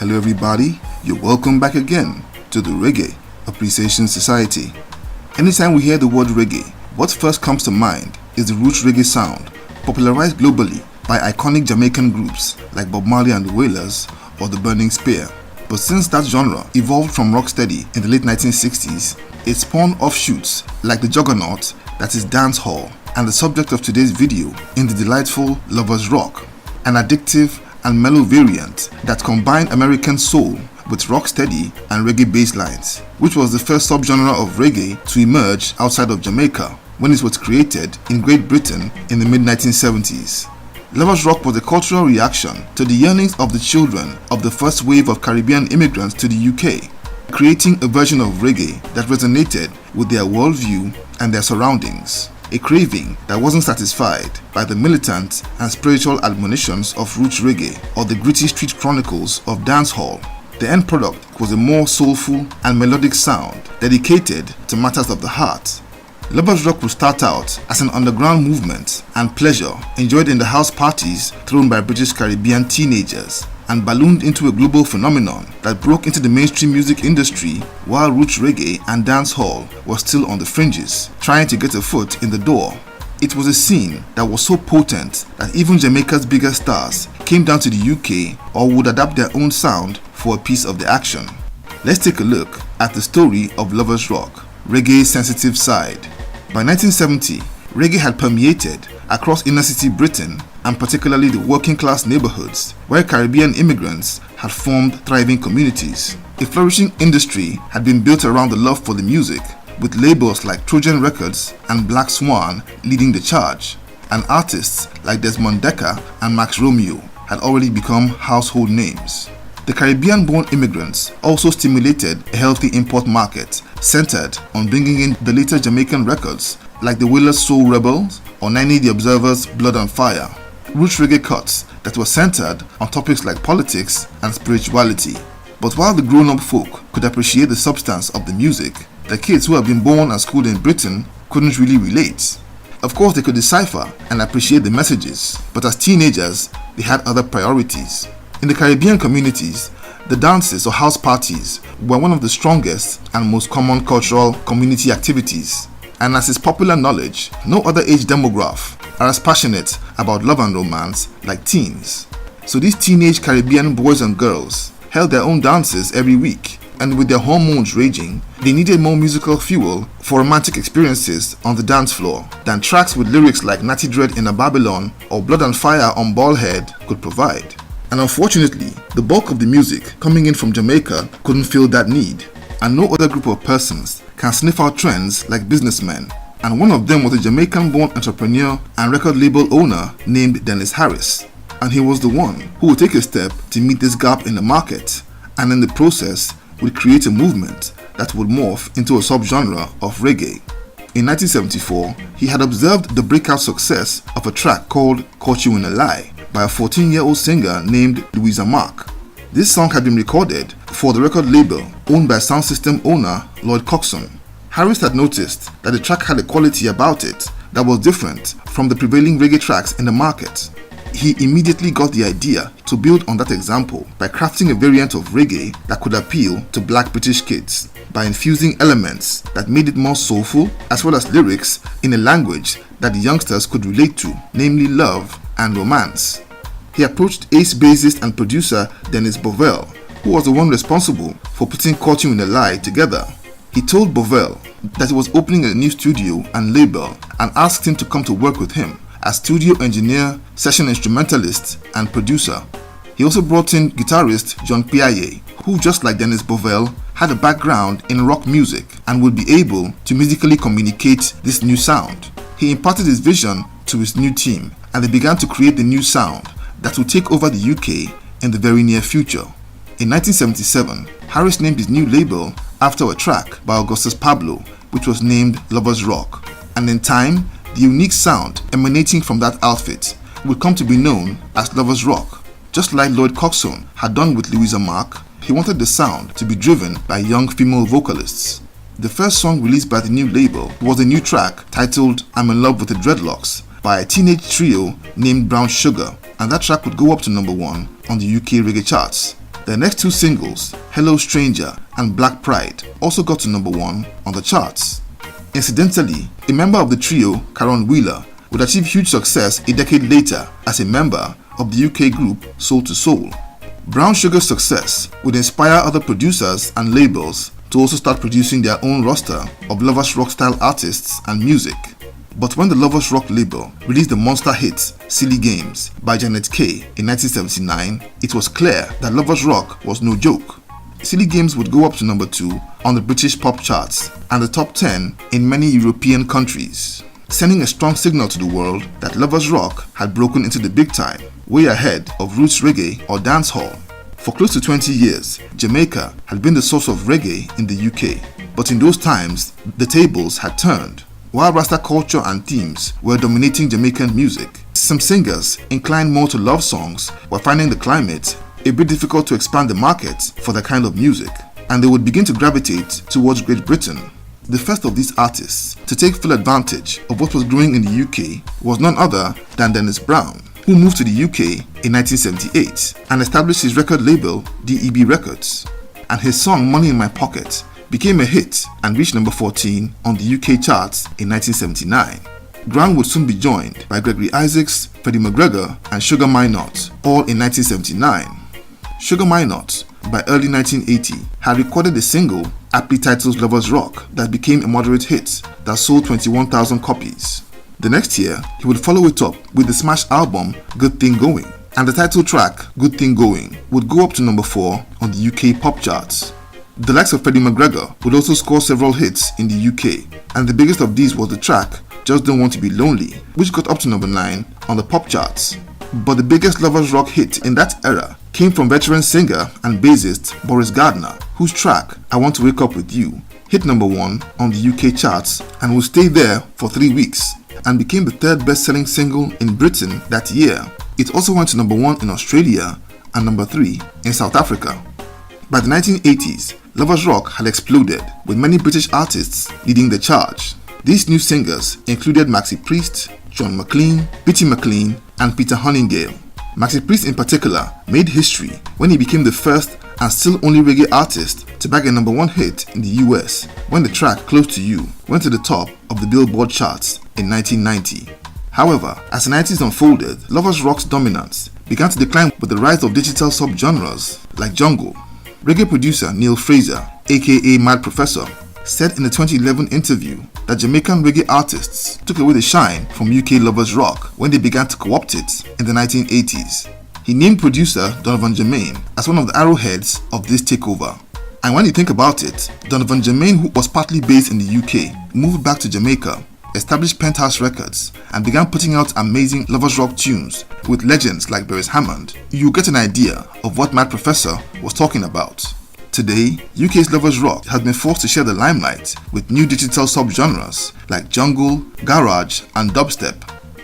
Hello everybody, you're welcome back again to the Reggae Appreciation Society. Anytime we hear the word reggae, what first comes to mind is the Roots Reggae sound, popularized globally by iconic Jamaican groups like Bob Marley and the Wailers or the Burning Spear. But since that genre evolved from rocksteady in the late 1960s, it spawned offshoots like the juggernaut that is dancehall and the subject of today's video in the delightful Lovers Rock, an addictive and mellow variant that combined American soul with rocksteady and reggae bass lines, which was the first subgenre of reggae to emerge outside of Jamaica when it was created in Great Britain in the mid-1970s. Lovers Rock was a cultural reaction to the yearnings of the children of the first wave of Caribbean immigrants to the UK, creating a version of reggae that resonated with their worldview and their surroundings. A craving that wasn't satisfied by the militant and spiritual admonitions of roots reggae or the gritty street chronicles of dancehall. The end product was a more soulful and melodic sound dedicated to matters of the heart. Lovers Rock would start out as an underground movement and pleasure enjoyed in the house parties thrown by British Caribbean teenagers, and ballooned into a global phenomenon that broke into the mainstream music industry while roots reggae and dancehall was still on the fringes, trying to get a foot in the door. It was a scene that was so potent that even Jamaica's biggest stars came down to the UK or would adapt their own sound for a piece of the action. Let's take a look at the story of Lovers Rock, reggae's sensitive side. By 1970, reggae had permeated across inner city Britain and particularly the working class neighborhoods where Caribbean immigrants had formed thriving communities. A flourishing industry had been built around the love for the music, with labels like Trojan Records and Black Swan leading the charge, and artists like Desmond Dekker and Max Romeo had already become household names. The Caribbean-born immigrants also stimulated a healthy import market centered on bringing in the later Jamaican records like the Wailers' Soul Rebels or Nine the Observer's Blood on Fire, roots reggae cuts that were centered on topics like politics and spirituality. But while the grown-up folk could appreciate the substance of the music, the kids who had been born and schooled in Britain couldn't really relate. Of course, they could decipher and appreciate the messages, but as teenagers, they had other priorities. In the Caribbean communities, the dances or house parties were one of the strongest and most common cultural community activities. And as is popular knowledge, no other age demographic are as passionate about love and romance like teens. So these teenage Caribbean boys and girls held their own dances every week, and with their hormones raging, they needed more musical fuel for romantic experiences on the dance floor than tracks with lyrics like Natty Dread in a Babylon or Blood and Fire on Ballhead could provide. And unfortunately, the bulk of the music coming in from Jamaica couldn't fill that need, and no other group of persons can sniff out trends like businessmen, and one of them was a Jamaican-born entrepreneur and record label owner named Dennis Harris, and he was the one who would take a step to meet this gap in the market, and in the process would create a movement that would morph into a subgenre of reggae. In 1974, he had observed the breakout success of a track called Caught You in a Lie by a 14-year-old singer named Louisa Mark. This song had been recorded for the record label owned by sound system owner Lloyd Coxon. Harris had noticed that the track had a quality about it that was different from the prevailing reggae tracks in the market. He immediately got the idea to build on that example by crafting a variant of reggae that could appeal to black British kids by infusing elements that made it more soulful as well as lyrics in a language that the youngsters could relate to, namely love and romance. He approached ace bassist and producer Dennis Bovell, who was the one responsible for putting Caught You in a Lie together. He told Bovell that he was opening a new studio and label and asked him to come to work with him as studio engineer, session instrumentalist, and producer. He also brought in guitarist John Piaget, who just like Dennis Bovell had a background in rock music and would be able to musically communicate this new sound. He imparted his vision to his new team and they began to create the new sound that would take over the UK in the very near future. In 1977, Harris named his new label after a track by Augustus Pablo, which was named Lovers Rock, and in time, the unique sound emanating from that outfit would come to be known as Lovers Rock. Just like Lloyd Coxon had done with Louisa Mark, he wanted the sound to be driven by young female vocalists. The first song released by the new label was a new track titled I'm in Love with the Dreadlocks by a teenage trio named Brown Sugar, and that track would go up to number 1 on the UK reggae charts. The next two singles, Hello Stranger and Black Pride, also got to number 1 on the charts. Incidentally, a member of the trio, Caron Wheeler, would achieve huge success a decade later as a member of the UK group Soul to Soul. Brown Sugar's success would inspire other producers and labels to also start producing their own roster of Lovers Rock style artists and music. But when the Lovers Rock label released the monster hit Silly Games by Janet Kay in 1979, it was clear that Lovers Rock was no joke. Silly Games would go up to number 2 on the British pop charts and the top 10 in many European countries, sending a strong signal to the world that Lovers Rock had broken into the big time, way ahead of Roots Reggae or Dancehall. For close to 20 years, Jamaica had been the source of reggae in the UK, but in those times, the tables had turned. While Rasta culture and themes were dominating Jamaican music, some singers inclined more to love songs were finding the climate a bit difficult to expand the market for that kind of music, and they would begin to gravitate towards Great Britain. The first of these artists to take full advantage of what was growing in the UK was none other than Dennis Brown, who moved to the UK in 1978 and established his record label DEB Records, and his song Money in My Pocket became a hit and reached number 14 on the UK charts in 1979. Brown would soon be joined by Gregory Isaacs, Freddie McGregor and Sugar Minott, all in 1979. Sugar Minott, by early 1980, had recorded a single aptly titled Lovers Rock that became a moderate hit that sold 21,000 copies. The next year, he would follow it up with the smash album Good Thing Going, and the title track Good Thing Going would go up to number 4 on the UK pop charts. The likes of Freddie McGregor would also score several hits in the UK, and the biggest of these was the track Just Don't Want to Be Lonely, which got up to number 9 on the pop charts. But the biggest Lovers Rock hit in that era came from veteran singer and bassist Boris Gardner, whose track I Want to Wake Up With You hit number 1 on the UK charts and would stay there for 3 weeks and became the third best-selling single in Britain that year. It also went to number 1 in Australia and number 3 in South Africa. By the 1980s, Lovers Rock had exploded, with many British artists leading the charge. These new singers included Maxi Priest, John McLean, Bitty McLean, and Peter Honningale. Maxi Priest in particular made history when he became the first and still only reggae artist to bag a number 1 hit in the US when the track Close to You went to the top of the Billboard charts in 1990. However, as the 90s unfolded, Lovers Rock's dominance began to decline with the rise of digital subgenres like jungle. Reggae producer Neil Fraser, aka Mad Professor, said in a 2011 interview that Jamaican reggae artists took away the shine from UK Lovers Rock when they began to co-opt it in the 1980s. He named producer Donovan Jermaine as one of the arrowheads of this takeover. And when you think about it, Donovan Jermaine, who was partly based in the UK, moved back to Jamaica, established Penthouse Records, and began putting out amazing Lovers Rock tunes with legends like Beres Hammond. You get an idea of what Mad Professor was talking about. Today, UK's Lovers Rock has been forced to share the limelight with new digital subgenres like jungle, garage, and dubstep,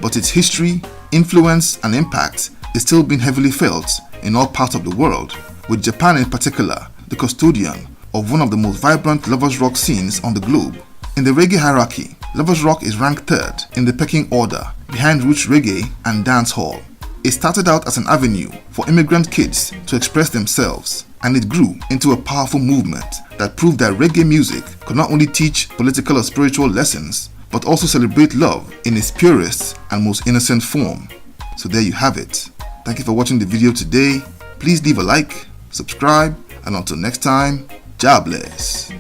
but its history, influence, and impact is still being heavily felt in all parts of the world, with Japan in particular the custodian of one of the most vibrant Lovers Rock scenes on the globe. In the reggae hierarchy, Lovers Rock is ranked 3rd in the pecking order behind Roots Reggae and Dancehall. It started out as an avenue for immigrant kids to express themselves, and it grew into a powerful movement that proved that reggae music could not only teach political or spiritual lessons, but also celebrate love in its purest and most innocent form. So there you have it. Thank you for watching the video today. Please leave a like, subscribe, and until next time, Jah bless.